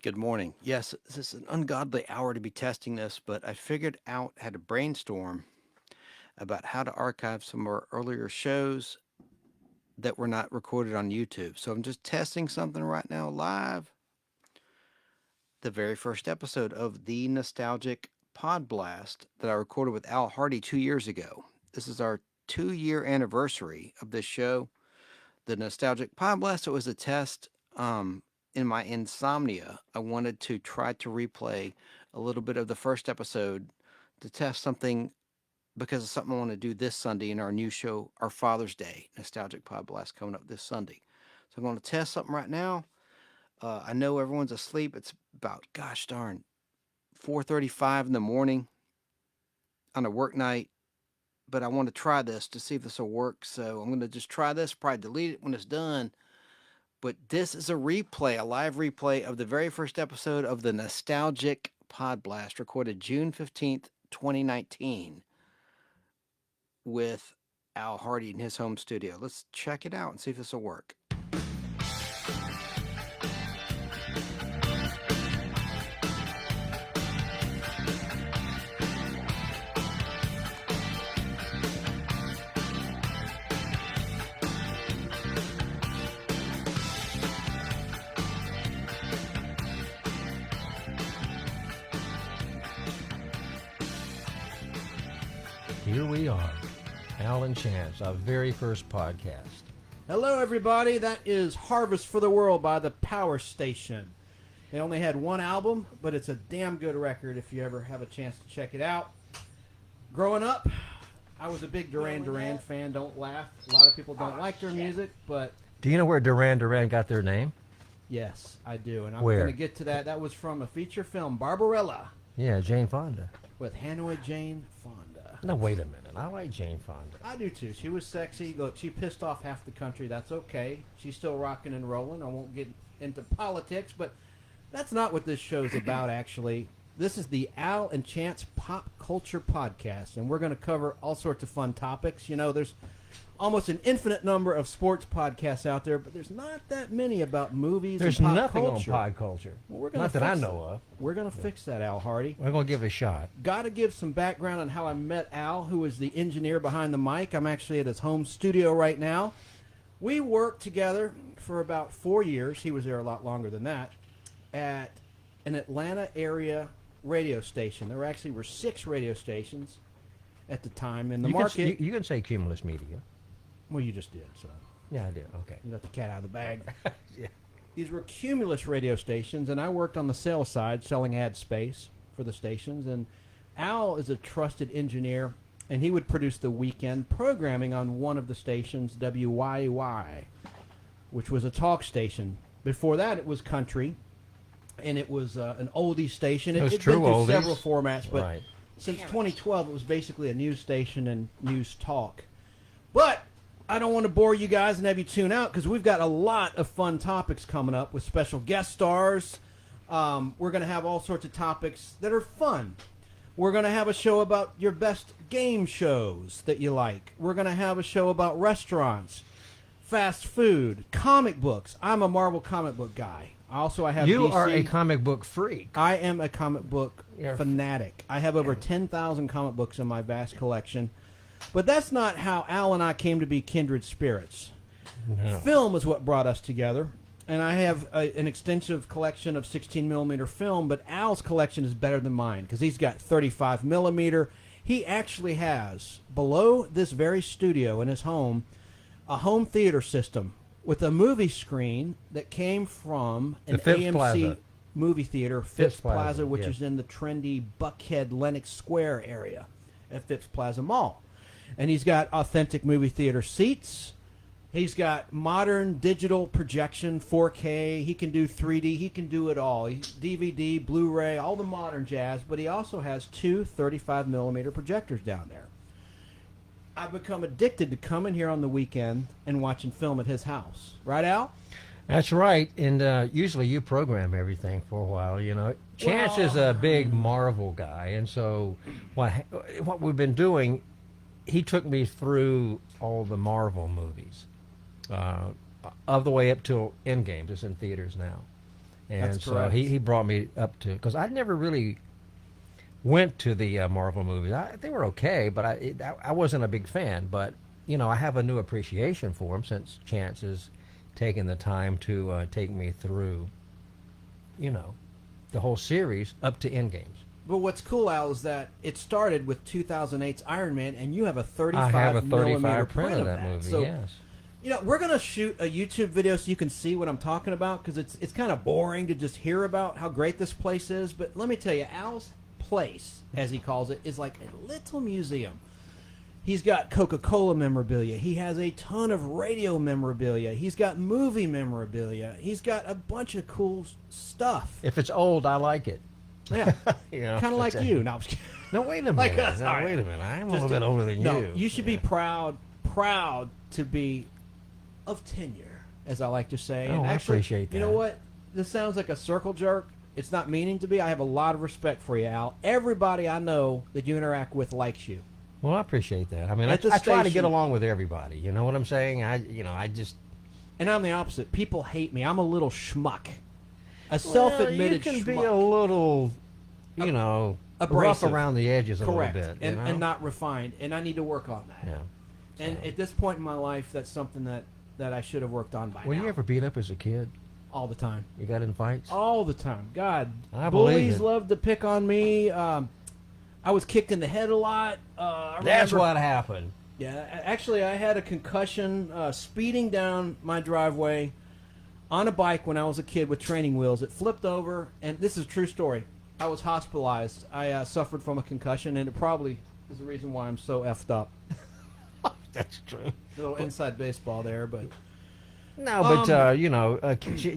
Good morning. Yes, this is an ungodly hour to be testing this, but I figured out how to brainstorm about how to archive some of our earlier shows that were not recorded on YouTube. So I'm just testing something right now live. The very first episode of the Nostalgic Podblast that I recorded with Al Hardy 2 years ago. This is our 2 year anniversary of this show. The Nostalgic Podblast, it was a test in my insomnia. I wanted to try to replay a little bit of the first episode to test something because of something I want to do this Sunday in our new show, our Father's Day Nostalgic Podblast coming up this Sunday. So I'm going to test something right now. I know everyone's asleep. It's about, gosh darn, 4:35 in the morning on a work night, but I want to try this to see if this will work. So I'm going to just try this, probably delete it when it's done. But this is a replay, a live replay of the very first episode of the Nostalgic Podblast, recorded June 15th, 2019, with Al Hardy in his home studio. Let's check it out and see if this will work. Here we are, Alan Chance, our very first podcast. Hello, everybody. That is Harvest for the World by the Power Station. They only had one album, but it's a damn good record if you ever have a chance to check it out. Growing up, I was a big Duran Duran fan. Don't laugh. A lot of people don't like their music, but Do you know where Duran Duran got their name? yes, I do. And I'm Where? going to get to that. That was from a feature film, Barbarella, Yeah, Jane Fonda. with Hanoi Jane Fonda. No, wait a minute. I like Jane Fonda. I do too. She was sexy. Look, she pissed off half the country. That's okay. She's still rocking and rolling. I won't get into politics, but that's not what this show's about, actually. This is the Al and Chance Pop Culture Podcast, and we're going to cover all sorts of fun topics. You know, there's almost an infinite number of sports podcasts out there, but there's not that many about movies There's and pop nothing culture. on pod culture. Well, we're gonna Not that I fix know of. We're going to fix that, Al Hardy. We're going to give it a shot. Got to give some background on how I met Al, who is the engineer behind the mic. I'm actually at his home studio right now. We worked together for about 4 years. He was there a lot longer than that, at an Atlanta area radio station. There actually were 6 radio stations at the time in the market. You can say Cumulus Media. Well, you just did, so Yeah, I did. Okay. you let the cat out of the bag. Yeah. These were Cumulus radio stations, and I worked on the sales side, selling ad space for the stations. And Al is a trusted engineer, and he would produce the weekend programming on one of the stations, WYY, which was a talk station. Before that, it was country, and it was an oldie station. It was It'd true been through oldies. several formats, but Right. since 2012, it was basically a news station and news talk. But I don't want to bore you guys and have you tune out because we've got a lot of fun topics coming up with special guest stars. We're going to have all sorts of topics that are fun. We're going to have a show about your best game shows that you like. We're going to have a show about restaurants, fast food, comic books. I'm a Marvel comic book guy. Also, I have You DC. are a comic book freak. I am a comic book You're a fanatic. I have over 10,000 comic books in my vast collection. But that's not how Al and I came to be kindred spirits. No. Film is what brought us together. And I have an extensive collection of 16 millimeter film, but Al's collection is better than mine because he's got 35 millimeter. He actually has, below this very studio in his home, a home theater system with a movie screen that came from an The Phipps AMC Plaza. movie theater, Phipps Phipps Plaza, Plaza, which yes. is in the trendy Buckhead Lenox Square area at Phipps Plaza Mall. And he's got authentic movie theater seats. He's got modern digital projection, 4K. He can do 3D. He can do it all. DVD, Blu-ray, all the modern jazz. But he also has 2 35 millimeter projectors down there. I've become addicted to coming here on the weekend and watching film at his house. Right, Al? That's right. And usually you program everything for a while, you know. Chance is a big Marvel guy. And so what we've been doing, he took me through all the Marvel movies, of the way up till Endgame. It's in theaters now. And That's so correct. he brought me up to, because I never really went to the Marvel movies. They were okay, but I wasn't a big fan. But I have a new appreciation for them since Chance has taken the time to take me through, the whole series up to Endgames. But what's cool, Al, is that it started with 2008's Iron Man, and you have a 35 I have a millimeter 35 print of that movie. So, Yes. we're gonna shoot a YouTube video so you can see what I'm talking about, because it's kind of boring to just hear about how great this place is. But let me tell you, Al's place, as he calls it, is like a little museum. He's got Coca-Cola memorabilia. He has a ton of radio memorabilia. He's got movie memorabilia. He's got a bunch of cool stuff. If it's old, I like it. Yeah, If kind of like it's you. No, I'm just kidding. No, wait a minute. Like us. No, All right. wait a minute. I'm a Just little bit older than No, you. you should be proud to be of tenure, as I like to say. Oh, And I actually, appreciate You know that. what? This sounds like a circle jerk. It's not meaning to be. I have a lot of respect for you, Al. Everybody I know that you interact with likes you. Well, I appreciate that. I mean, At the I try to station- get along with everybody. You know what I'm saying? I just And I'm the opposite. People hate me. I'm a little schmuck. A Well, self-admitted you can schmuck. be a little, rough abrasive. around the edges a Correct. little bit. And not refined. And I need to work on that. Yeah. And at this point in my life, that's something that I should have worked on by Were now. you ever beat up as a kid? All the time. You got in fights? All the time. God. I believe bullies it. loved to pick on me. I was kicked in the head a lot. I That's remember- what happened. Yeah, actually, I had a concussion speeding down my driveway on a bike when I was a kid with training wheels. It flipped over, and this is a true story. I was hospitalized. I suffered from a concussion, and it probably is the reason why I'm so effed up. That's true. A little inside baseball there, but No, but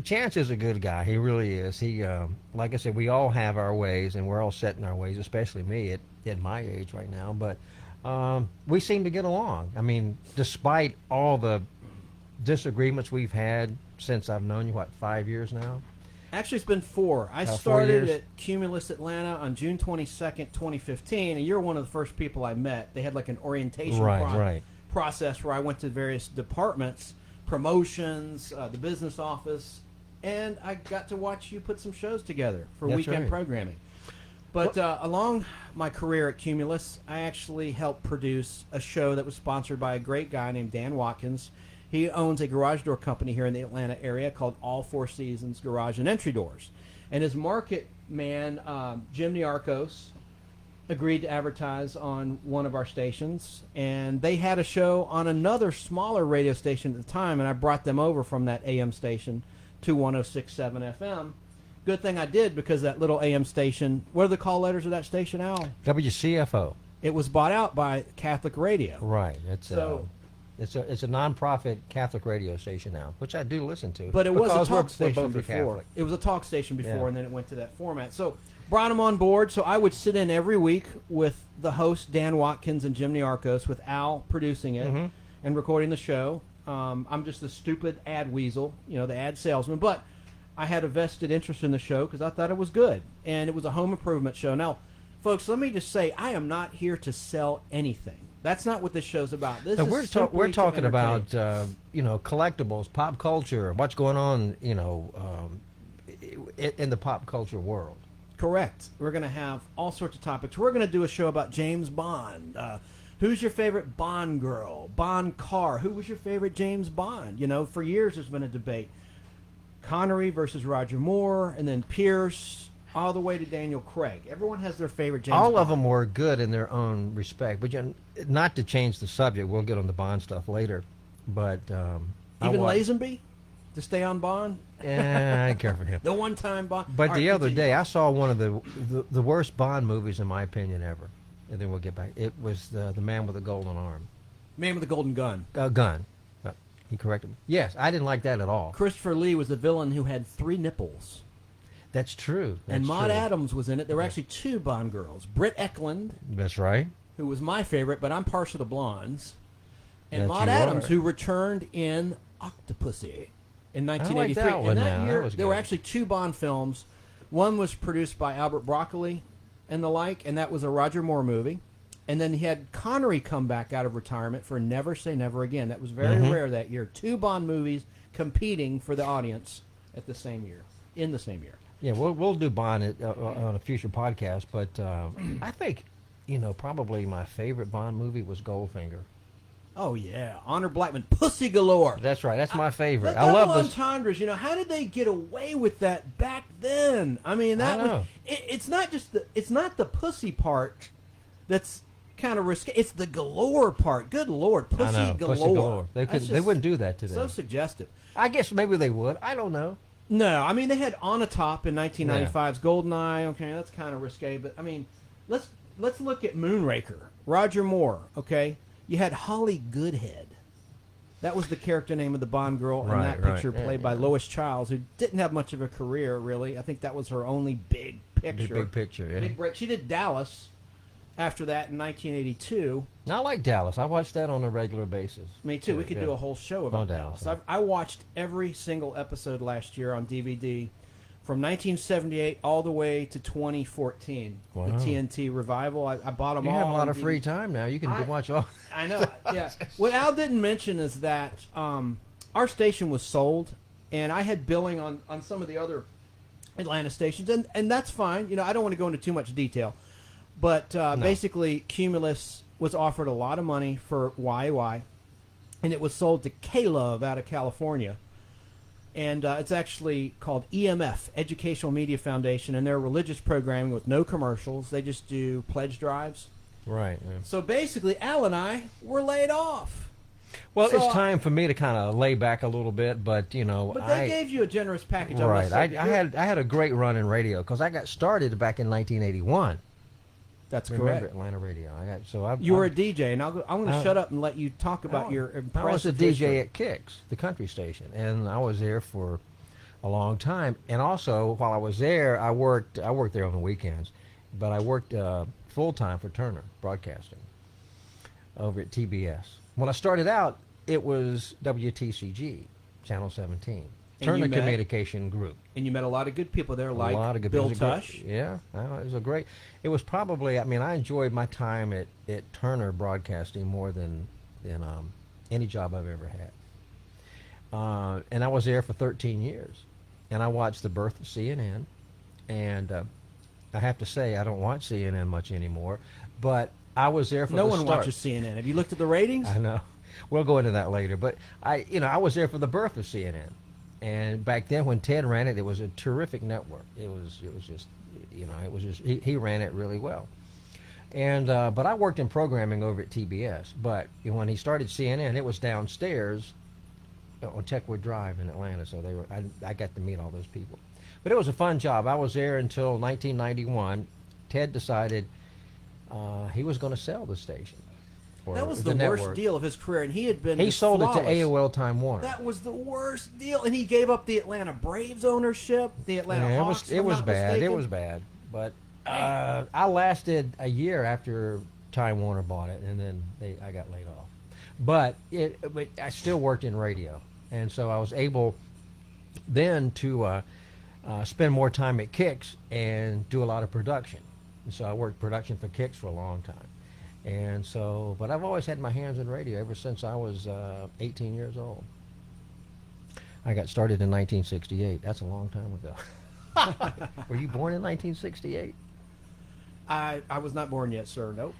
Chance is a good guy. He really is. He, like I said, we all have our ways, and we're all set in our ways. Especially me at my age right now. But we seem to get along. I mean, despite all the disagreements we've had since I've known you, 5 years now? actually it's been 4. I 4 started years? at Cumulus Atlanta on June 22nd, 2015, and you're one of the first people I met. They had like an orientation Right. process where I went to various departments, promotions, the business office, and I got to watch you put some shows together for That's weekend right. programming. But along my career at Cumulus, I actually helped produce a show that was sponsored by a great guy named Dan Watkins. He owns a garage door company here in the Atlanta area called All Four Seasons Garage and Entry Doors. And his market man, Jim Niarchos, agreed to advertise on one of our stations. And they had a show on another smaller radio station at the time, and I brought them over from that AM station to 106.7 FM. Good thing I did, because that little AM station, what are the call letters of that station, Al? WCFO. It was bought out by Catholic Radio. Right. It's So- it's a nonprofit Catholic radio station now, which I do listen to. But it was a because talk we're station both before. Catholic. It was a talk station before, Yeah. and then it went to that format. So brought him on board. So I would sit in every week with the host Dan Watkins and Jim Niarchos, with Al producing it Mhm. and recording the show. I'm just a stupid ad weasel, the ad salesman. But I had a vested interest in the show because I thought it was good, and it was a home improvement show. Now, folks, let me just say, I am not here to sell anything. That's not what this show's about. This So is we're simply to talking entertain. about collectibles, pop culture, what's going on in the pop culture world. Correct. We're going to have all sorts of topics. We're going to do a show about James Bond. Who's your favorite Bond girl? Bond car? Who was your favorite James Bond? For years there's been a debate. Connery versus Roger Moore, and then Pierce, all the way to Daniel Craig. Everyone has their favorite James All Bond. of them were good in their own respect, but not to change the subject. We'll get on the Bond stuff later, but Even Lazenby? To stay on Bond? I didn't care for him. The one-time Bond? But All the right, other continue. day, I saw one of the worst Bond movies, in my opinion, ever. And then we'll get back. It was the Man with the Golden Arm. Man with the Golden Gun. Gun. He corrected me. Yes, I didn't like that at all. Christopher Lee was the villain who had 3 nipples. That's true. And That's Maud true. Adams was in it. There were actually 2 Bond girls. Britt Eklund, That's right. who was my favorite, but I'm partial to blondes. And That Maud you Adams, are. who returned in Octopussy in like 1983. that one and that now. year, That was there were good. actually 2 Bond films. One was produced by Albert Broccoli and the like, and that was a Roger Moore movie. And then he had Connery come back out of retirement for Never Say Never Again. That was very Mm-hmm. rare that year. 2 Bond movies competing for the audience at the same year. in the same year. Yeah, we'll do Bond on a future podcast, but I think probably my favorite Bond movie was Goldfinger. Oh yeah, Honor Blackman, Pussy Galore. That's right. That's my favorite. The I love double this. entendres. How did they get away with that back then? I mean, that I know. was. It's not just it's not the pussy part that's kind of risky. It's the galore part. Good Lord, I pussy know, galore. Pussy Galore. They That's they just wouldn't do that today. So suggestive. I guess maybe they would. I don't know. No, I mean they had On a Top in 1995's Goldeneye. Okay, that's kind of risque, but I mean, let's look at Moonraker. Roger Moore. Okay, you had Holly Goodhead. That was the character name of the Bond girl in that Right. picture, Yeah, played by Lois Childs, who didn't have much of a career really. I think that was her only big picture. Big picture. Yeah. Big break. She did Dallas after that in 1982. I like Dallas. I watch that on a regular basis. Me too. We could Yeah. do a whole show about On Dallas. Dallas. I watched every single episode last year on DVD from 1978 all the way to 2014. Wow. The TNT revival. I bought them You all. have a lot on of free DVD. time now. You can watch all. I know. Yeah. What Al didn't mention is that our station was sold, and I had billing on some of the other Atlanta stations, and that's fine. I don't want to go into too much detail, but basically, Cumulus was offered a lot of money for YY, and it was sold to K-Love out of California. And it's actually called EMF, Educational Media Foundation, and they're religious programming with no commercials. They just do pledge drives. Right. Yeah. So basically, Al and I were laid off. Well, So- it's time for me to kind of lay back a little bit, but But they gave you a generous package. I right. must I say. had a great run in radio because I got started back in 1981. That's Remember correct. Atlanta radio? You were a DJ, and I'm going to shut up and let you talk about your I was a impressive DJ history. at Kicks, the country station, and I was there for a long time. And also, while I was there, I worked there on the weekends, but I worked full time for Turner Broadcasting over at TBS. When I started out, it was WTCG, Channel 17, And Turner you met- Communication Group. And you met a lot of good people there, like A lot of good Bill it was a great- Tush. Yeah, it was a great. It was probably. I mean, I enjoyed my time at Turner Broadcasting more than any job I've ever had. And I was there for 13 years, and I watched the birth of CNN. And I have to say, I don't watch CNN much anymore, but I was there for No the one start. watches CNN. Have you looked at the ratings? I know. We'll go into that later. But I was there for the birth of CNN, and back then when Ted ran it, it was a terrific network. It was just, he ran it really well. And but I worked in programming over at TBS. But when he started CNN, it was downstairs on Techwood Drive in Atlanta. So I got to meet all those people. But it was a fun job. I was there until 1991. Ted decided he was going to sell the station. Or That was the network. worst deal of his career, and he had been. He just sold it to flawless. AOL Time Warner. That was the worst deal, and he gave up the Atlanta Braves ownership, the Atlanta Yeah, Hawks. if it I'm was not bad. mistaken. It was bad. But I lasted a year after Time Warner bought it, and then I got laid off. But I still worked in radio, and so I was able then to spend more time at Kicks and do a lot of production. And so I worked production for Kicks for a long time. And so, but I've always had my hands in radio ever since I was 18 years old. I got started in 1968. That's a long time ago. Were you born in 1968? I was not born yet, sir. Nope.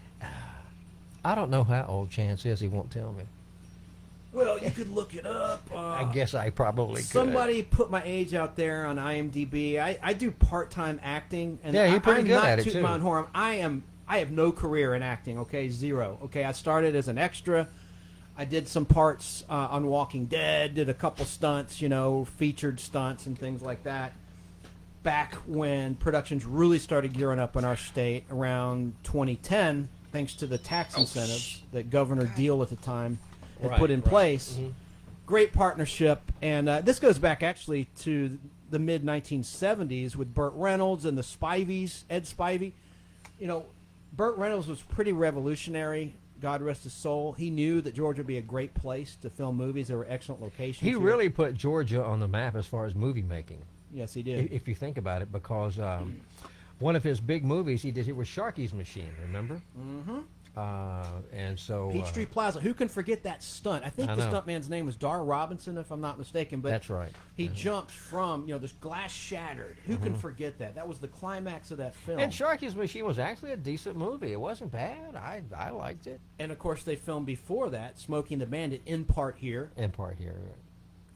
I don't know how old Chance is. He won't tell me. Well, you could look it up. I guess I probably could. Somebody put my age out there on IMDb. I do part-time acting, and Yeah, you're pretty I'm good not at it, tooting too. my own horn. I have no career in acting. Okay, zero. Okay, I started as an extra. I did some parts on Walking Dead. Did a couple stunts, featured stunts and things like that. Back when productions really started gearing up in our state around 2010, thanks to the tax incentives that Governor Deal at the time had put in place. Mm-hmm. Great partnership, and this goes back actually to the mid 1970s with Burt Reynolds and the Spiveys, Ed Spivey. Burt Reynolds was pretty revolutionary. God rest his soul. He knew that Georgia would be a great place to film movies. There were excellent locations. He here. really put Georgia on the map as far as movie making. Yes, he did. If you think about it, because one of his big movies he did, it was Sharky's Machine, remember? Mm-hmm. And so Peachtree Plaza. Who can forget that stunt? I think I the know. stuntman's name was Dar Robinson, if I'm not mistaken. But That's right. he jumped from, this glass shattered. Who can forget that? That was the climax of that film. And Sharky's Machine was actually a decent movie. It wasn't bad. I liked it. And of course, they filmed before that, Smokey and the Bandit, in part here. In part here.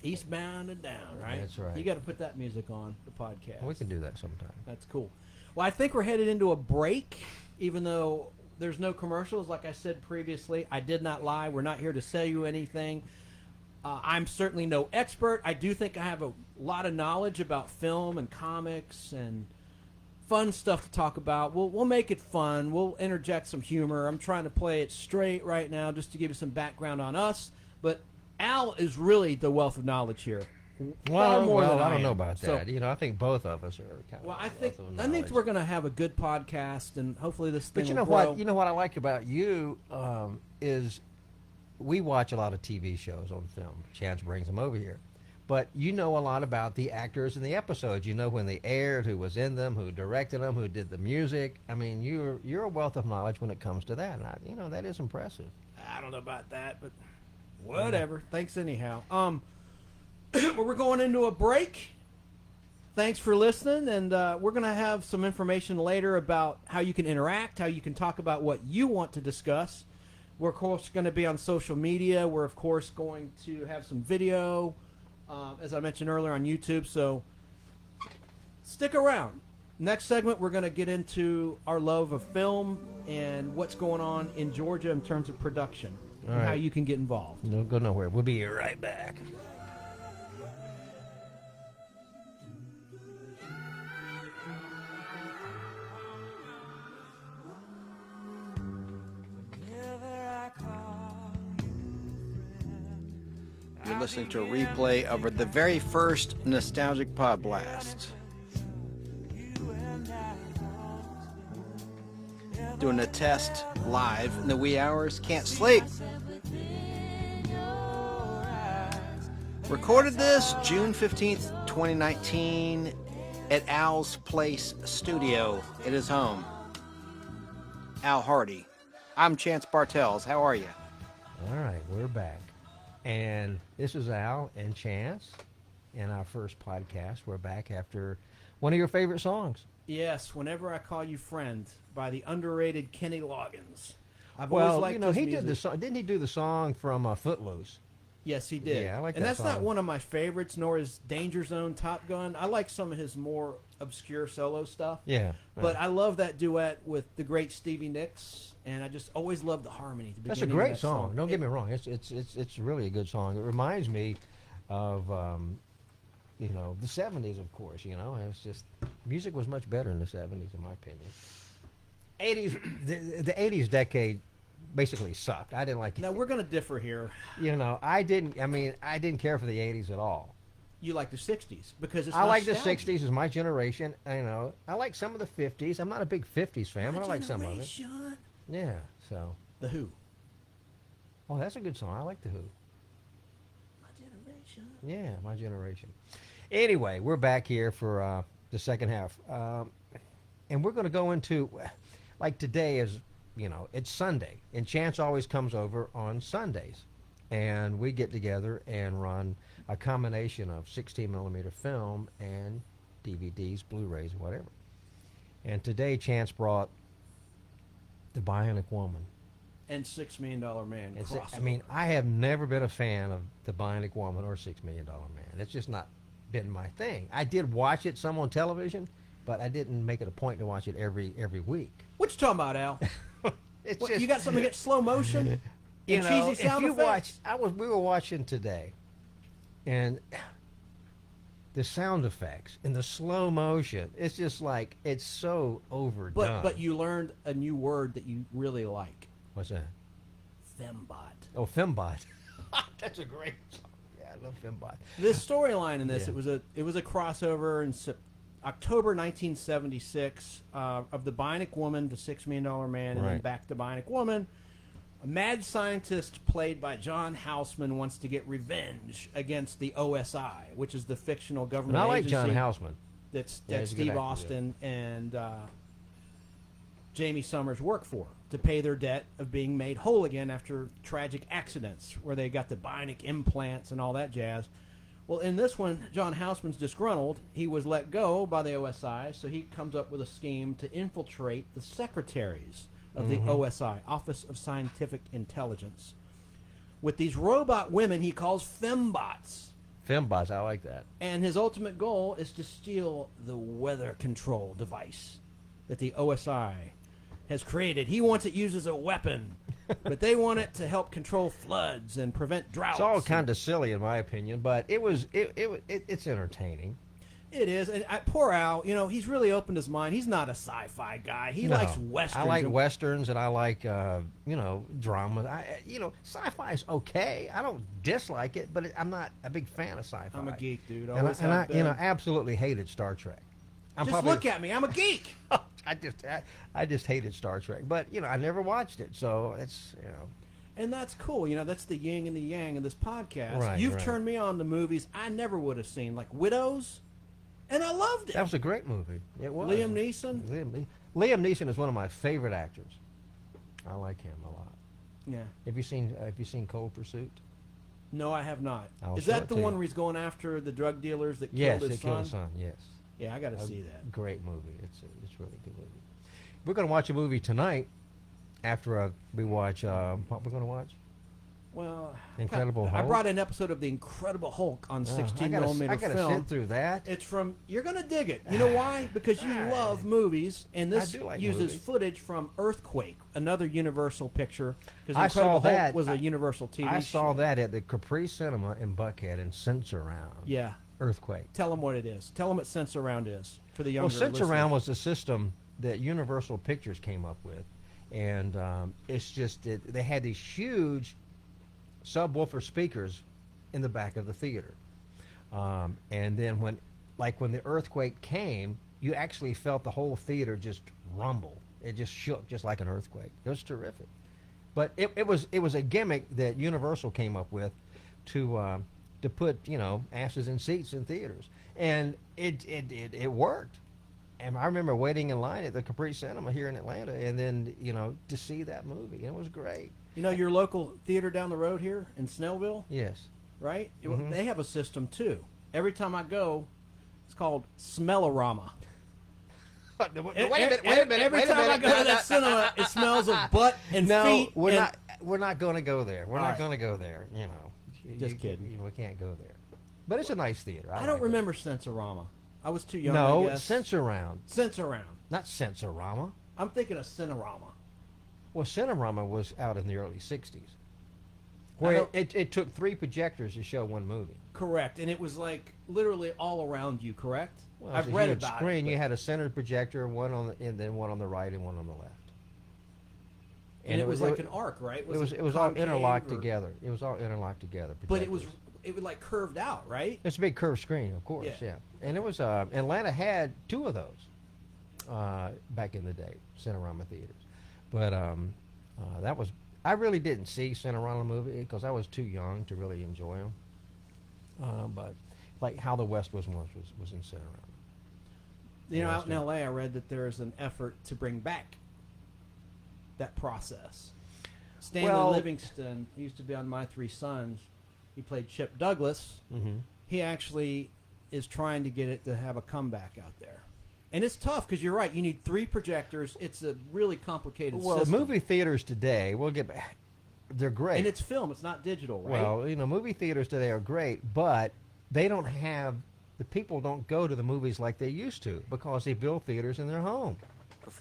Eastbound and Down, right? That's right. You got to put that music on the podcast. We can do that sometime. That's cool. Well, I think we're headed into a break, even though there's no commercials. Like I said previously, I did not lie. We're not here to sell you anything. I'm certainly no expert. I do think I have a lot of knowledge about film and comics and fun stuff to talk about. We'll make it fun. We'll interject some humor. I'm trying to play it straight right now just to give you some background on us. But Al is really the wealth of knowledge here. Far more than I don't am. know about So, that. I think both of us are kind of. well, I a think wealth of I think knowledge. we're going to have a good podcast, and hopefully this thing But you will know grow. what? You know what I like about you is we watch a lot of TV shows on film. Chance brings them over here, but you know a lot about the actors in the episodes. You know when they aired, who was in them, who directed them, who did the music. I mean, you're a wealth of knowledge when it comes to that, and that is impressive. I don't know about that, but whatever. Thanks anyhow. Well, we're going into a break. Thanks for listening, and we're going to have some information later about how you can interact, how you can talk about what you want to discuss. We're, of course, going to be on social media. We're, of course, going to have some video, as I mentioned earlier, on YouTube, so stick around. Next segment, we're going to get into our love of film and what's going on in Georgia in terms of production and how right. you can get involved. Don't go nowhere. We'll be right back. You're listening to a replay of the very first Nostalgic Podblast. Doing a test live in the wee hours. Can't sleep. Recorded this June 15th, 2019 at Al's Place Studio at his home. Al Hardy. I'm Chance Bartels. How are you? All right, we're back. And this is Al and Chance in our first podcast. We're back after one of your favorite songs. Yes, Whenever I Call You Friend by the underrated Kenny Loggins. I've always liked his he music. did the song. Didn't he do the song from Footloose? Yes, he did. Yeah, I like and that that's not song. one of my favorites, nor is Danger Zone, Top Gun. I like some of his more obscure solo stuff. Yeah. But I love that duet with the great Stevie Nicks, and I just always love the harmony. At the That's a beginning of great that song. Don't get me wrong. It's really a good song. It reminds me of the 70s, of course. It's just music was much better in the 70s, in my opinion. 80s, the 80s decade basically sucked. I didn't like it. Now we're going to differ here. I didn't care for the 80s at all. You like the '60s because it's I like the nostalgic. 60s. Is my generation. I like some of the 50s. I'm not a big 50s fan, but I like some of it. Generation. Yeah. So. The Who. Oh, that's a good song. I like the Who. My generation. Yeah, my generation. Anyway, we're back here for the second half, and we're going to go into, like today is, it's Sunday, and Chance always comes over on Sundays, and we get together and run a combination of 16 millimeter film and DVDs, Blu-rays, whatever. And today, Chance brought The Bionic Woman. And $6 Million Man. I have never been a fan of The Bionic Woman or $6 Million Man. It's just not been my thing. I did watch it some on television, but I didn't make it a point to watch it every week. What you talking about, Al? It's What, just, you got something against slow motion? And cheesy if sound you effects? we were watching today, and the sound effects and the slow motion, it's just like it's so overdone. But you learned a new word that you really like. What's that? Fembot. Oh, Fembot. That's a great song. Yeah, I love Fembot. The storyline in this, Yeah. it was a crossover in October 1976 of the Bionic Woman, the $6 Million Man, and then Right. back to Bionic Woman. A mad scientist played by John Houseman wants to get revenge against the OSI, which is the fictional government And I like agency John Houseman. that Yeah, he's a good Steve actor, Austin and Jamie Summers work for to pay their debt of being made whole again after tragic accidents where they got the bionic implants and all that jazz. Well, in this one, John Houseman's disgruntled. He was let go by the OSI, so he comes up with a scheme to infiltrate the secretaries of the OSI, Office of Scientific Intelligence, with these robot women he calls fembots. Fembots, I like that. And his ultimate goal is to steal the weather control device that the OSI has created. He wants it used as a weapon, but they want it to help control floods and prevent droughts. It's all kind of silly, in my opinion, but it's entertaining. It is. And poor Al, he's really opened his mind. He's not a sci-fi guy. He likes westerns. I like westerns, and I like drama. Sci-fi is okay. I don't dislike it, but I'm not a big fan of sci-fi. I'm a geek, dude. and Always have been. I absolutely hated Star Trek. Just look at me. I'm a geek. I just hated Star Trek, but I never watched it, so it's And that's cool. That's the yin and the yang of this podcast. Right, You've right. turned me on to movies I never would have seen, like Widows, and I loved it. That was a great movie. It was. Liam Neeson. Liam Neeson is one of my favorite actors. I like him a lot. Yeah. Have you seen Cold Pursuit? No, I have not. I'll Is show that it the to one you. where he's going after the drug dealers that Yes, killed his it son? killed his son. Yes. Yeah, I got to A see that. Great movie. It's a really good movie. We're going to watch a movie tonight after we watch, what we're going to watch? Well, Incredible I Hulk? brought an episode of The Incredible Hulk on 16 millimeter I gotta film. sit through that. It's from, you're going to dig it. You know why? Because you love movies, and this I do like uses movies. footage from Earthquake, another Universal picture. Because I Incredible saw Hulk that. was a Universal TV I show. saw that at the Capri Cinema in Buckhead in Sensorround. Yeah. Earthquake. Tell them what it is. Tell them what Sensorround is for the Well, younger Sensorround was the system that Universal Pictures came up with, and it's just they had these huge subwoofer speakers in the back of the theater, and then when the earthquake came, you actually felt the whole theater just rumble. It just shook, just like an earthquake. It was terrific, but it was a gimmick that Universal came up with to put asses in seats in theaters, and it worked. And I remember waiting in line at the Capri Cinema here in Atlanta, and then to see that movie, and it was great. Your local theater down the road here in Snellville, Yes. right? Mhm. They have a system too. Every time I go, it's called Smellorama. Wait a minute. Every time I go to that cinema, it smells of butt and No, feet. we're not going to go there. We're All not right. going to go there. Just kidding. We can't go there. But it's a nice theater. I like don't it. remember Sensorama. I was too young. No, I guess. Sensorround, Sensorama. not Sensorama. I'm thinking of Cinerama. Well, Cinerama was out in the early '60s, where don't- it took 3 projectors to show one movie. Correct, and it was like literally all around you. Correct. Well, I've it's a read huge about screen. it. You had a center projector, and then one on the right and one on the left. And it was like an arc, right? It was all concave interlocked or- together. It was all interlocked together. But it was projectors. like curved out, right? It's a big curved screen, of course, Yeah. yeah. And it was Atlanta had 2 of those back in the day, Cinerama theaters. But that was I really didn't see Cinerama movie because I was too young to really enjoy them. But like How the West Was Once was in Cinerama. Out in L.A., I read that there's an effort to bring back that process. Stanley Well- Livingston used to be on My Three Sons. He played Chip Douglas. Mm-hmm. He actually is trying to get it to have a comeback out there. And it's tough because you're right. You need 3 projectors. It's a really complicated Well, system. movie theaters today, they're great. And it's film. It's not digital, right? Well, movie theaters today are great, but they don't have the people don't go to the movies like they used to because they build theaters in their home,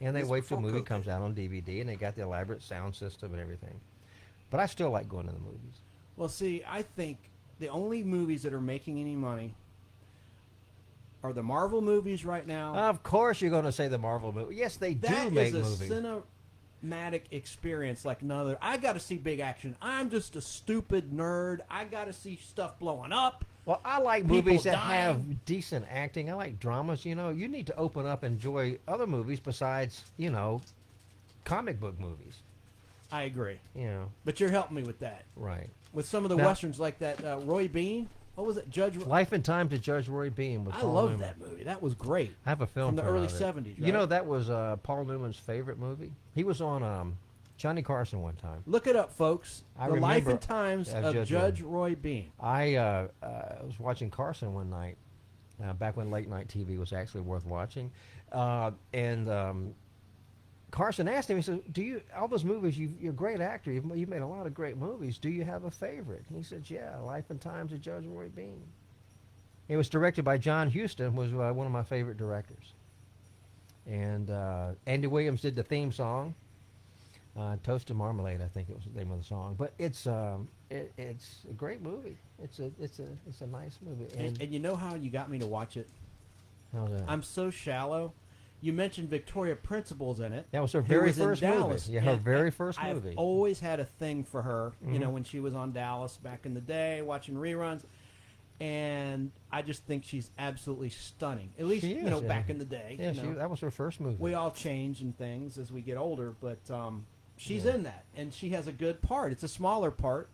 and they This wait till the before movie COVID. comes out on DVD, and they got the elaborate sound system and everything. But I still like going to the movies. Well, see, I think the only movies that are making any money are the Marvel movies right now. Of course, you're going to say the Marvel movie. Yes, they do That make is a movies. cinematic experience like none other. I got to see big action. I'm just a stupid nerd. I got to see stuff blowing up. Well, I like People movies that dying. have decent acting. I like dramas. You need to open up and enjoy other movies besides, comic book movies. I agree. But But you're helping me with that. right. With some of the Now- westerns like that Roy Bean. What was it? Judge. Life and Times of Judge Roy Bean. With I Paul love Newman. that movie. That was great. I have a film From the printout early of it. 70s, You know, right? that was Paul Newman's favorite movie. He was on Johnny Carson one time. Look it up, folks. I The Life remember and Times of of Judge Judge Roy Bean. I was watching Carson one night, back when late night TV was actually worth watching, and Carson asked him. He said, "Do you all those movies? You're a great actor. You've made a lot of great movies. Do you have a favorite?" And he said, "Yeah, Life and Times of Judge Roy Bean." It was directed by John Huston, was one of my favorite directors, and Andy Williams did the theme song. Toasted Marmalade, I think it was the name of the song. But it's a great movie. It's a nice movie. And you know how you got me to watch it? How's that? I'm so shallow. You mentioned Victoria Principal's in it. That was her who very was in first movie. Dallas. Yeah, her And very first I've movie. always had a thing for her, you know, Mhm. when she was on Dallas back in the day, watching reruns. And I just think she's absolutely stunning. At least, She you is, know, yeah. back in the day. Yeah, you know. that was her first movie. We all change in things as we get older, but she's Yeah. in that. And she has a good part. It's a smaller part,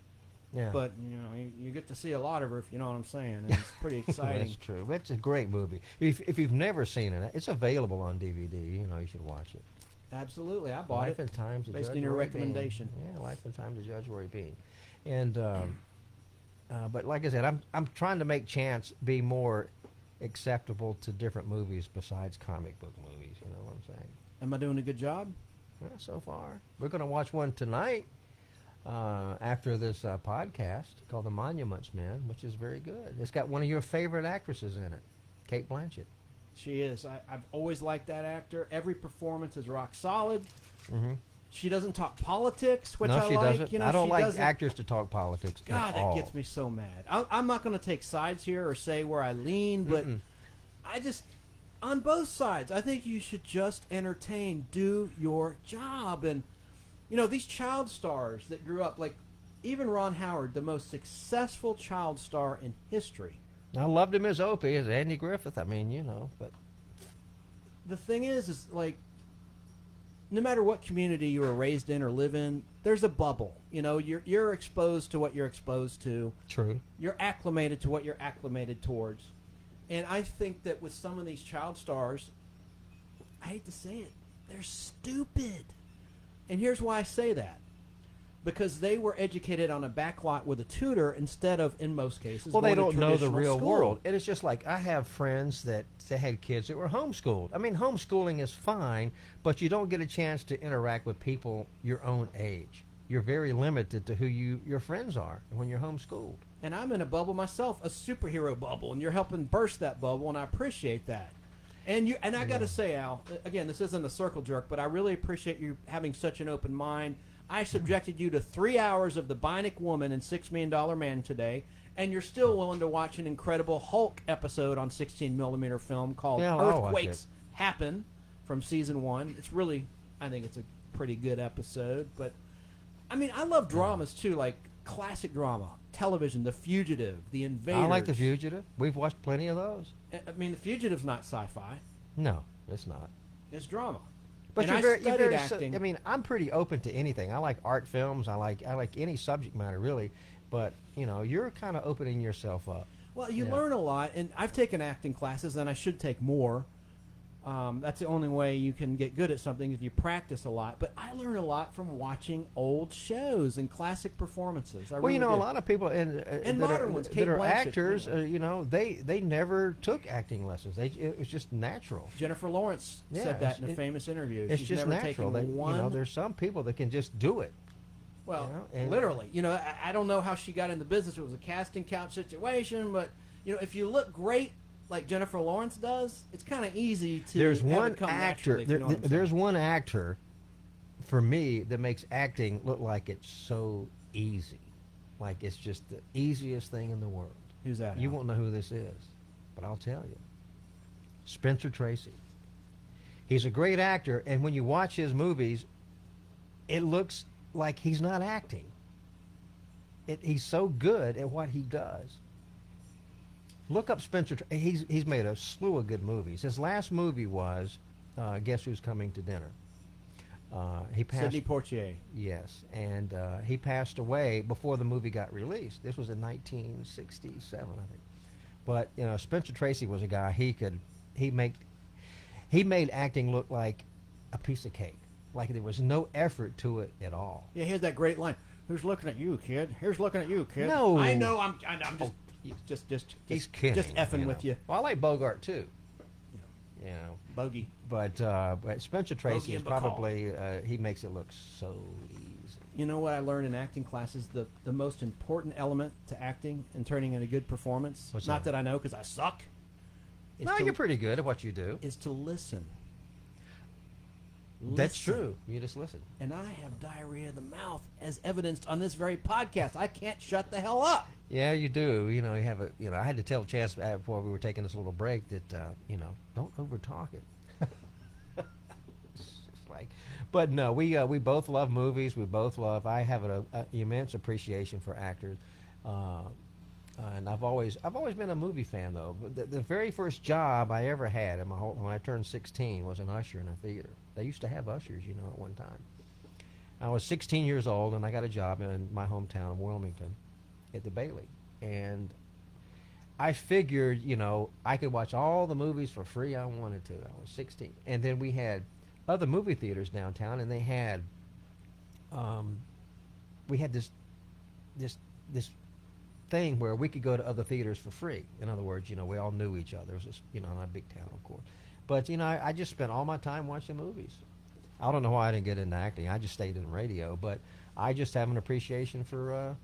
Yeah. but, you know, you get to see a lot of her, if you know what I'm saying. And it's pretty exciting. That's true. It's a great movie. If you've never seen it, it's available on DVD. You know, you should watch it. Absolutely. I bought Life it. and Times of based Judge on your Roy recommendation. Bean. Yeah, Life and Times of Judge Roy Bean. And but like I said, I'm trying to make Chance be more acceptable to different movies besides comic book movies. You know what I'm saying? Am I doing a good job? Well, so far, we're going to watch one tonight after this podcast called The Monuments Men, which is very good. It's got one of your favorite actresses in it, Kate Blanchett. She is. I've always liked that actor. Every performance is rock solid. Mm-hmm. She doesn't talk politics, which No, I she like. doesn't. You know, I don't she like doesn't- actors to talk politics God, at that all. gets me so mad. I'm not going to take sides here or say where I lean, but Mm-mm. I just, on both sides, I think you should just entertain, do your job. And, you know, these child stars that grew up, like even Ron Howard, the most successful child star in history. I loved him as Opie, as Andy Griffith. I mean, you know, but The thing is like, no matter what community you were raised in or live in, there's a bubble. You know, you're exposed to what you're exposed to. true. You're acclimated to what you're acclimated towards. And I think that with some of these child stars, I hate to say it, they're stupid. And here's why I say that. Because they were educated on a backlot with a tutor instead of, in most cases, Well, they going to don't know the traditional real school. world. And it's just like I have friends that they had kids that were homeschooled. I mean, homeschooling is fine, but you don't get a chance to interact with people your own age. You're very limited to who your friends are when you're homeschooled. And I'm in a bubble myself, a superhero bubble, and you're helping burst that bubble, and I appreciate that. And I got to say, Al, again, this isn't a circle jerk, but I really appreciate you having such an open mind. I subjected you to 3 hours of The Bionic Woman and $6 Million Man today, and you're still willing to watch an incredible Hulk episode on 16mm film called Yeah, I'll watch Earthquakes Happen from season 1. It's really, I think it's a pretty good episode. But, I mean, I love dramas, too, like classic drama, television, The Fugitive, The Invaders. I like The Fugitive. We've watched plenty of those. I mean, The Fugitive's not sci-fi. No, it's not. It's drama. But And you're I very, studied so- acting. I mean, I'm pretty open to anything. I like art films. I like any subject matter really. But you know, you're kind of opening yourself up. Well, you Yeah. learn a lot, and I've taken acting classes, and I should take more. That's the only way you can get good at something if you practice a lot. But I learn a lot from watching old shows and classic performances. Well, you know, a lot of people that modern are, ones, that Kate are Blanchett, actors, you know. you know, they never took acting lessons. It was just natural. Jennifer Lawrence Yeah, said that in a it- famous interview. It's She's just never natural. taken They, one. you know, there's some people that can just do it. Well, you know, and- literally. You know, I don't know how she got in the business. It was a casting couch situation, but you know, if you look great like Jennifer Lawrence does, it's kind of easy to. There's have one it come actor. naturally, if you know what I'm There's saying. one actor, for me, that makes acting look like it's so easy, like it's just the easiest thing in the world. Who's that? You Al? won't know who this is, but I'll tell you. Spencer Tracy. He's a great actor, and when you watch his movies, it looks like he's not acting. He's so good at what he does. Look up Spencer. He's made a slew of good movies. His last movie was Guess Who's Coming to Dinner. He passed. Sidney Poitier. Yes, and he passed away before the movie got released. This was in 1967, I think. But you know, Spencer Tracy was a guy he made acting look like a piece of cake. like there was no effort to it at all. Yeah, he had that great line. Who's looking at you, kid? Here's looking at you, kid. No. I know. I'm He's kidding. just effing with you. Well, I like Bogart too. You know, Bogey. but Spencer Tracy is and Bacall. probably he makes it look so easy. You know what I learned in acting classes? The most important element to acting and turning in a good performance. What's not that? that I know because I suck. Is No, to, you're pretty good at what you do. Is to listen. That's Listen. true. You just listen. And I have diarrhea of the mouth, as evidenced on this very podcast. I can't shut the hell up. Yeah, you do. You know, you have a. You know, I had to tell Chance before we were taking this little break that you know, don't overtalk it. It's just like, but no, we both love movies. We both love. I have an immense appreciation for actors, and I've always been a movie fan though. But the very first job I ever had in my whole, when I turned 16 was an usher in a theater. They used to have ushers, you know, at one time. I was 16 years old and I got a job in my hometown of Wilmington at the Bailey. And I figured, you know, I could watch all the movies for free I wanted to. I was 16. And then we had other movie theaters downtown, and they had, we had this thing where we could go to other theaters for free. In other words, you know, we all knew each other. It was just, you know, not a big town, of course. But, you know, I just spent all my time watching movies. I don't know why I didn't get into acting. I just stayed in radio. But I just have an appreciation for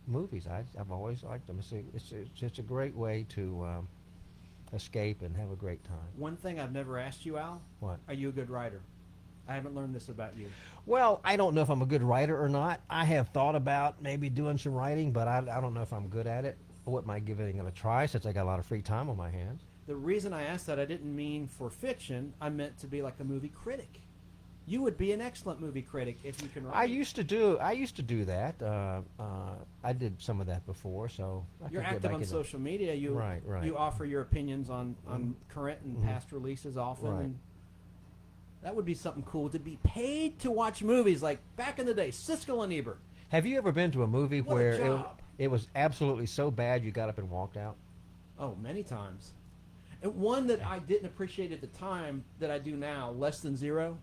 movies. I've always liked them. It's a great way to escape and have a great time. One thing I've never asked you, Al. What? Are you a good writer? I haven't learned this about you. Well, I don't know if I'm a good writer or not. I have thought about maybe doing some writing, but I don't know if I'm good at it. I wouldn't mind giving it a try since I got a lot of free time on my hands. The reason I asked that, I didn't mean for fiction. I meant to be like a movie critic. You would be an excellent movie critic if you can write. I used to do that. I did some of that before, so I You're could get active back on into- social media. You Right. You offer your opinions on current and past releases often. Right. And that would be something cool to be paid to watch movies like back in the day, Siskel and Ebert. Have you ever been to a movie What a where job. it was absolutely so bad you got up and walked out? Oh, many times. And one that I didn't appreciate at the time that I do now, Less Than Zero.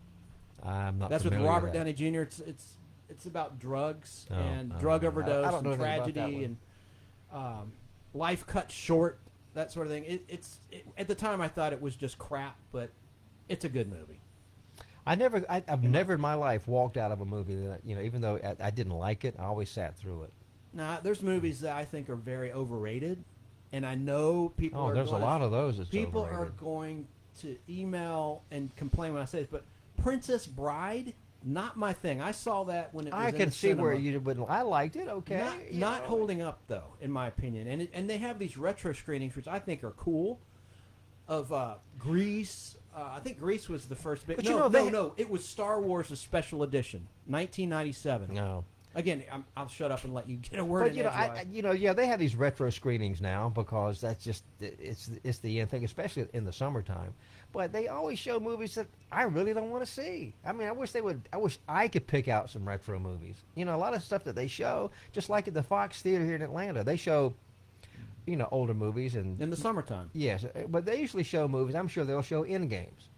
I'm not. That's with familiar Robert that. Downey Jr. It's about drugs Oh, and I drug don't know. I overdose don't know and anything about that tragedy one. and life cut short, that sort of thing. At the time I thought it was just crap, but it's a good movie. I've never in my life walked out of a movie that, you know, even though I didn't like it, I always sat through it. Now, there's movies that I think are very overrated, and I know people. Oh, are there's a going lot of those. That's People are overrated. going to email and complain when I say this, but Princess Bride, not my thing. I saw that when it was I in can the see where cinema. you wouldn't. I liked it. Okay, Not, you not know. holding up though, in my opinion. And they have these retro screenings, which I think are cool. Of Grease. I think Grease was the first big. But no, you know, no. It was Star Wars: A Special Edition, 1997. No. Again, I'll shut up and let you get a word But in you know, edgewise. yeah, they have these retro screenings now because that's just it's the end thing, especially in the summertime. But they always show movies that I really don't want to see. I mean, I wish I could pick out some retro movies. You know, a lot of stuff that they show, just like at the Fox Theater here in Atlanta, they show, you know, older movies and In the summertime. yes, but they usually show movies. I'm sure they'll show end games.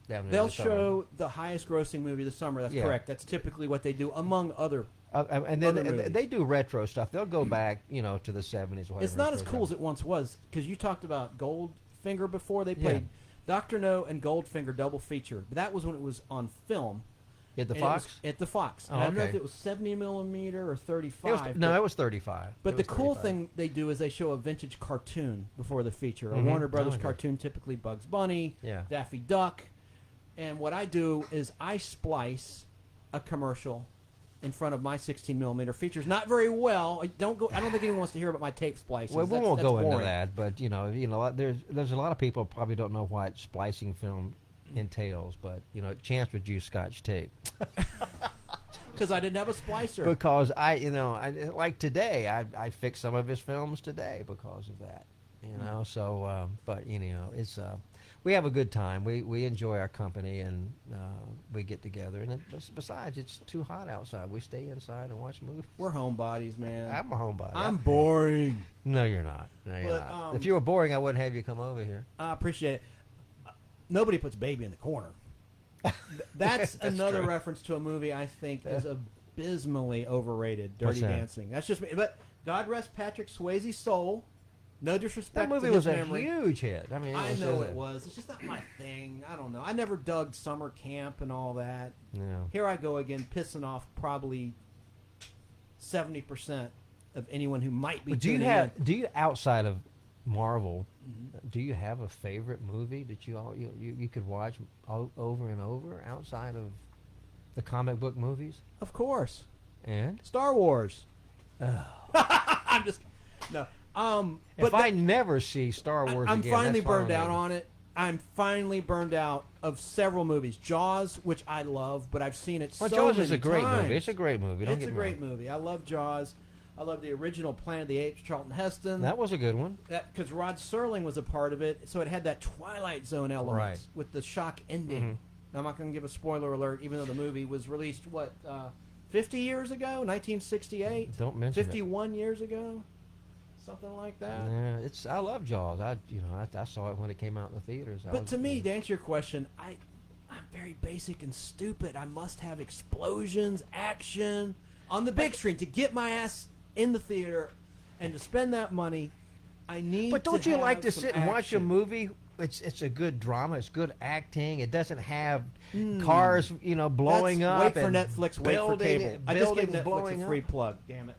down in They'll the summer. show the highest grossing movie of the summer. That's Yeah. correct. That's typically what they do, among other. And then other movies. they do retro stuff. They'll go back, you know, to the 70s. Or It's whatever not it's as cool as it once was, because you talked about Goldfinger before. They played Dr. No and Goldfinger double feature. But that was when it was on film. At the and it was Fox? at the Fox. Oh, And I don't know okay. if it was 70 millimeter or 35. It was 35. But It the was cool 35. thing they do is they show a vintage cartoon before the feature. A Mhm. Warner Brothers Oh, okay. cartoon, typically Bugs Bunny, Yeah. Daffy Duck. And what I do is I splice a commercial in front of my 16 millimeter features. Not very well. I don't think anyone wants to hear about my tape splices. Well, we That's- won't that's go into boring. that, but you know, there's a lot of people probably don't know what splicing film entails, but you know, Chance would use Scotch tape Because I didn't have a splicer. because like today, I fixed some of his films today because of that, you know. So, but you know, it's we have a good time. We enjoy our company and we get together. And besides, it's too hot outside. We stay inside and watch movies. We're homebodies, man. I'm a homebody. I'm boring. No, you're not. No, you're But, not. If you were boring, I wouldn't have you come over here. I appreciate it. Nobody puts baby in the corner. That's another true. reference to a movie I think is abysmally overrated. What's Dirty that? Dancing. That's just me. But God rest Patrick Swayze's soul. No disrespect That movie to his was a memory. huge hit. I mean, I know it was. It's just not my thing. I don't know. I never dug summer camp and all that. Yeah. Here I go again, pissing off probably 70% of anyone who might be. But do you tuning have? in. Do you outside of Marvel? Do you have a favorite movie that you could watch over and over outside of the comic book movies? Of course, And Star Wars. I'm just no. But if I never see Star Wars I'm again, finally that's fine burned with out me. on it. I'm finally burned out of several movies. Jaws, which I love, but I've seen it Well, so Jaws many is a great times. movie. It's a great movie. Don't It's get a me great wrong. movie. I love Jaws. I love the original Planet of the Apes, Charlton Heston. That was a good one. Because Rod Serling was a part of it, so it had that Twilight Zone element Right. with the shock ending. Mhm. Now, I'm not going to give a spoiler alert, even though the movie was released 50 years ago, 1968, Don't mention it. 51 years ago, something like that. Yeah, I love Jaws. I saw it when it came out in the theaters. But to me, to answer your question, I'm very basic and stupid. I must have explosions, action on the big screen to get my ass in the theater and to spend that money. I need. But don't to you like have to some sit and watch a action. movie? It's a good drama. It's good acting. It doesn't have cars, blowing That's, up. Wait for and Netflix. Wait for building- cable. I just gave buildings Netflix blowing a free up. plug. Damn it.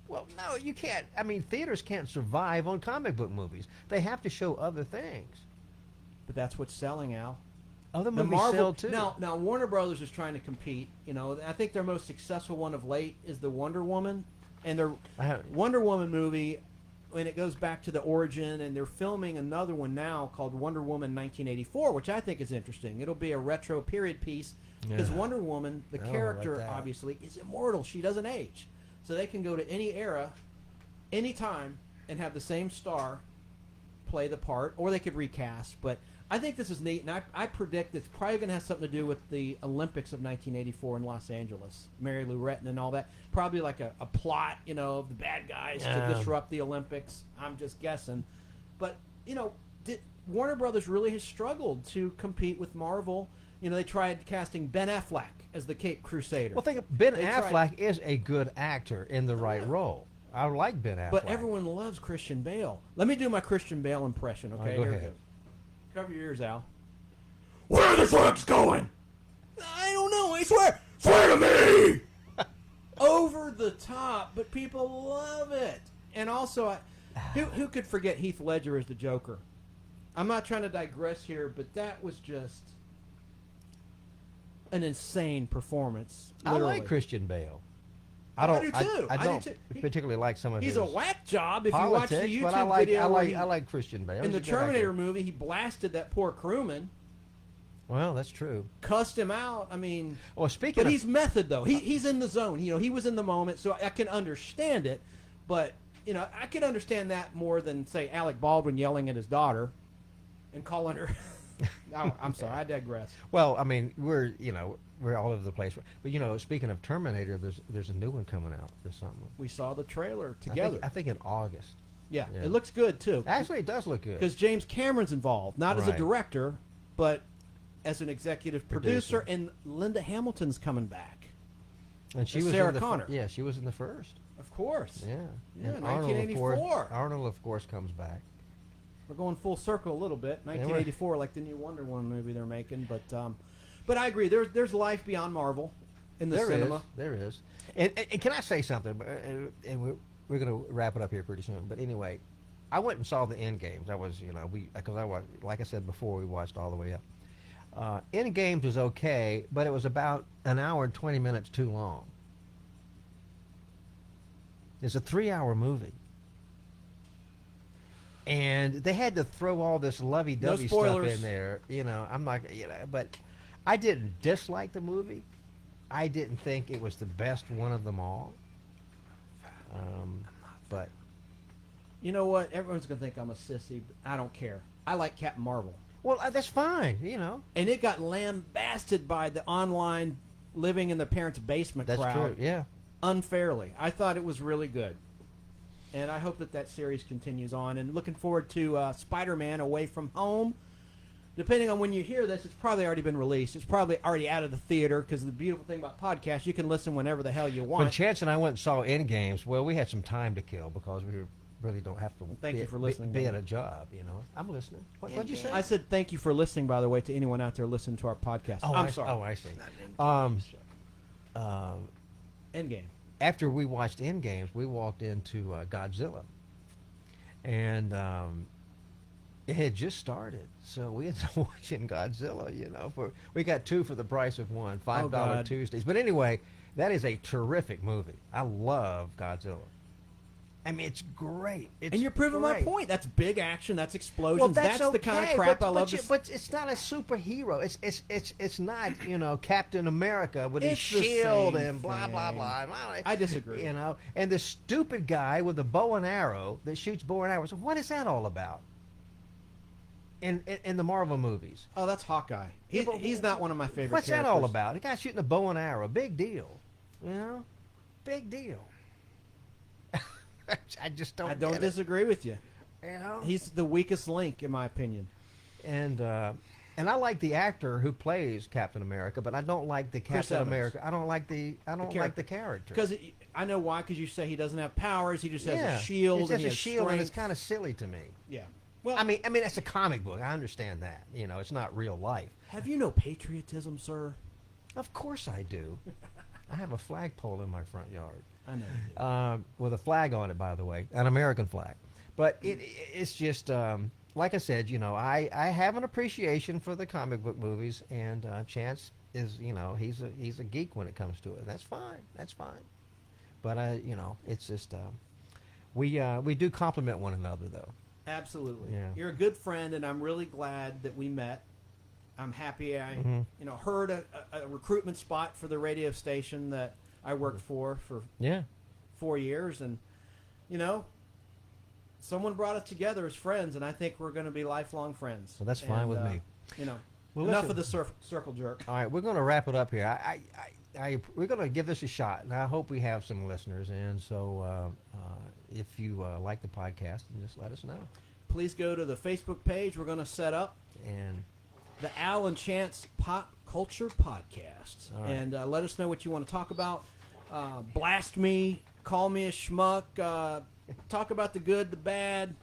Well, no, you can't. I mean, theaters can't survive on comic book movies. They have to show other things. But that's what's selling, Al. Other The movies sell Marvel too. now Warner Brothers is trying to compete. I think their most successful one of late is the Wonder Woman, and their I haven't- Wonder Woman movie, when it goes back to the origin, and they're filming another one now called Wonder Woman 1984, which I think is interesting. It'll be a retro period piece because Yeah. Wonder Woman, the Oh, I like character, that. obviously is immortal. She doesn't age, so they can go to any era, any time, and have the same star play the part, or they could recast. But I think this is neat, and I predict it's probably going to have something to do with the Olympics of 1984 in Los Angeles. Mary Lou Retton and all that. Probably like a plot, of the bad guys to Yeah. disrupt the Olympics. I'm just guessing. But, Warner Brothers really has struggled to compete with Marvel. They tried casting Ben Affleck as the Cape Crusader. Well, think Ben They Affleck tried- is a good actor in the right role. I like Ben Affleck. But everyone loves Christian Bale. Let me do my Christian Bale impression, okay? go Here it ahead. goes. Cover your ears, Al. Where are the drugs going? I don't know. I swear. Swear to me. Over the top, but people love it. And also, who could forget Heath Ledger as the Joker? I'm not trying to digress here, but that was just an insane performance. I Literally. like Christian Bale. I do too. I I do don't too. particularly like some of He's his a whack job if you politics, watch the YouTube but I like video. I where like he- I like Christian Bale. in He's the a good actor. Terminator movie, he blasted that poor crewman, Well, that's true. cussed him out. I mean, Well, speaking but of he's method though. He's in the zone. He was in the moment, so I can understand it. But I can understand that more than say Alec Baldwin yelling at his daughter and calling her. Oh, I'm sorry, I digress. well, I mean, we're all over the place. But speaking of Terminator, there's a new one coming out this summer. We saw the trailer I together. think, I think in August. yeah, yeah. it looks good too. Actually, it does look good. Because James Cameron's involved, not as a Right. director, but as an executive producer, Producer. and Linda Hamilton's coming back. And she With was Sarah in the Connor. Yeah, she was in the first. Of course. Yeah. Yeah, And 1984. Arnold, of course, comes back. We're going full circle a little bit. 1984, like the new Wonder Woman movie they're making, but I agree. There's life beyond Marvel in the cinema. There is. And can I say something? And we're going to wrap it up here pretty soon. But anyway, I went and saw the End Games. I was, like I said before, we watched all the way up. End Games was okay, but it was about an hour and 20 minutes too long. It's a 3-hour movie. And they had to throw all this lovey-dovey stuff spoilers. in there. I'm not, but I didn't dislike the movie. I didn't think it was the best one of them all. But You know what? Everyone's gonna think I'm a sissy. But I don't care. I like Captain Marvel, well, that's fine. and it got lambasted by the online living in the parents' basement That's crowd true. Yeah. unfairly. I thought it was really good, and I hope that series continues on. And looking forward to Spider-Man Away from Home. depending on when you hear this, it's probably already been released. It's probably already out of the theater because the beautiful thing about podcasts, you can listen whenever the hell you When want. Chance and I went and saw Endgames, well, we had some time to kill because we really don't have to Thank be, you for listening, be at buddy. a job, you know. I'm listening. What'd you say? I said thank you for listening, by the way, to anyone out there listening to our podcast. I'm sorry. Oh, I see. Not in Endgame. After we watched Endgames, we walked into Godzilla, and it had just started, so we ended up watching Godzilla. You know, we got two for the price of one, $5 God. Tuesdays. But anyway, that is a terrific movie. I love Godzilla. I mean, it's great. It's And you're proving my great. point. That's big action. That's explosions. Well, that's the kind of crap I love. But it's not a superhero. It's not, you know, Captain America with his It's the shield same and blah blah thing. blah. I disagree. You know, and the stupid guy with the bow and arrow that shoots bow and arrows. What is that all about? In the Marvel movies, Oh, that's Hawkeye. He's not one of my favorite. what's that characters. all about? The guy shooting a bow and arrow, big deal. You know, big deal. I just don't. I don't get it, disagree with you. you know, He's the weakest link, in my opinion. and I like the actor who plays Captain America, but I don't like the Chris Captain Evans. America. I don't like the character. Because I know why. Because you say he doesn't have powers. He just has yeah, a shield. It's and just he a has shield, and it's strength. kind of silly to me. Yeah. Well, I mean, it's a comic book. I understand that. You know, it's not real life. have you no patriotism, sir? Of course I do. I have a flagpole in my front yard. I know. You do. With a flag on it, by the way, an American flag. But it's just like I said, you know, I have an appreciation for the comic book movies, and Chance is, you know, he's a geek when it comes to it. That's fine. That's fine. But you know, it's just we do compliment one another though. Absolutely. Yeah. You're a good friend, and I'm really glad that we met. I'm happy I, heard a recruitment spot for the radio station that I worked for Yeah. 4 years, and someone brought us together as friends, and I think we're going to be lifelong friends. Well, that's fine And, with me. Well, enough listen. of the circle jerk. All right, we're going to wrap it up here. We're going to give this a shot, and I hope we have some listeners. And so, if you like the podcast, just let us know. Please go to the Facebook page we're going to set up, And the Al and Chance Pop Culture Podcast, All right. and let us know what you want to talk about. Blast me, call me a schmuck, talk about the good, the bad.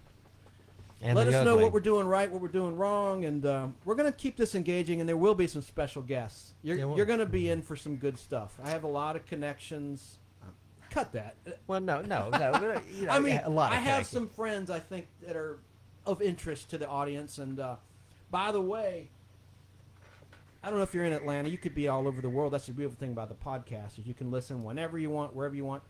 Let the us know ugly. what we're doing right, what we're doing wrong, and we're going to keep this engaging, and there will be some special guests. You're going to be in for some good stuff. I have a lot of connections. Cut that. Well, no. You know, I mean, a lot of I have connections. some friends I think that are of interest to the audience. And by the way, I don't know if you're in Atlanta. You could be all over the world. That's the beautiful thing about the podcast is you can listen whenever you want, wherever you want.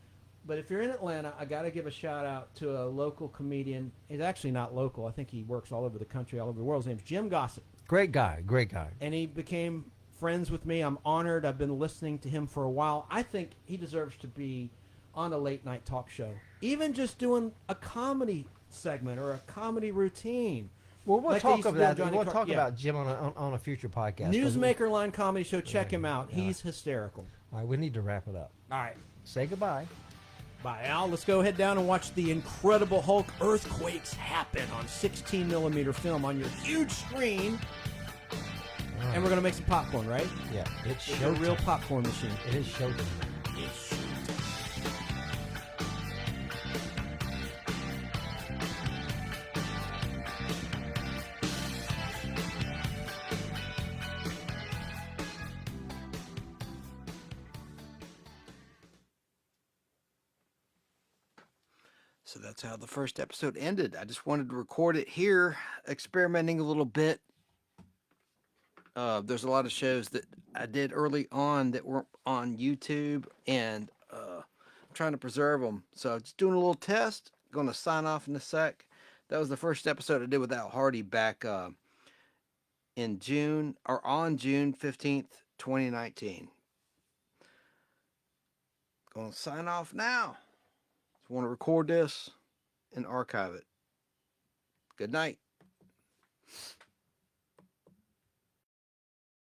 But if you're in Atlanta, I got to give a shout out to a local comedian. He's actually not local. I think he works all over the country, all over the world. His name's Jim Gossett. Great guy. And he became friends with me. I'm honored. I've been listening to him for a while. I think he deserves to be on a late night talk show. Even just doing a comedy segment or a comedy routine. Well, we'll Like they talk used to about do on that. Johnny We'll Car- talk yeah. about Jim on a future podcast. Newsmaker Line Comedy Show. Check him out. Yeah. He's hysterical. All right, we need to wrap it up. All right. Say goodbye. Bye, Al. Let's go head down and watch the Incredible Hulk earthquakes happen on 16 millimeter film on your huge screen. All right. And we're going to make some popcorn, right? Yeah, it's It's a real showtime. popcorn machine. It is showtime. It's So that's how the first episode ended. I just wanted to record it here, experimenting a little bit. There's a lot of shows that I did early on that weren't on YouTube, and I'm trying to preserve them. So just doing a little test. Going to sign off in a sec. That was the first episode I did with Al Hardy back in June, or on June 15th, 2019. Going to sign off now. Just want to record this and archive it. Good night.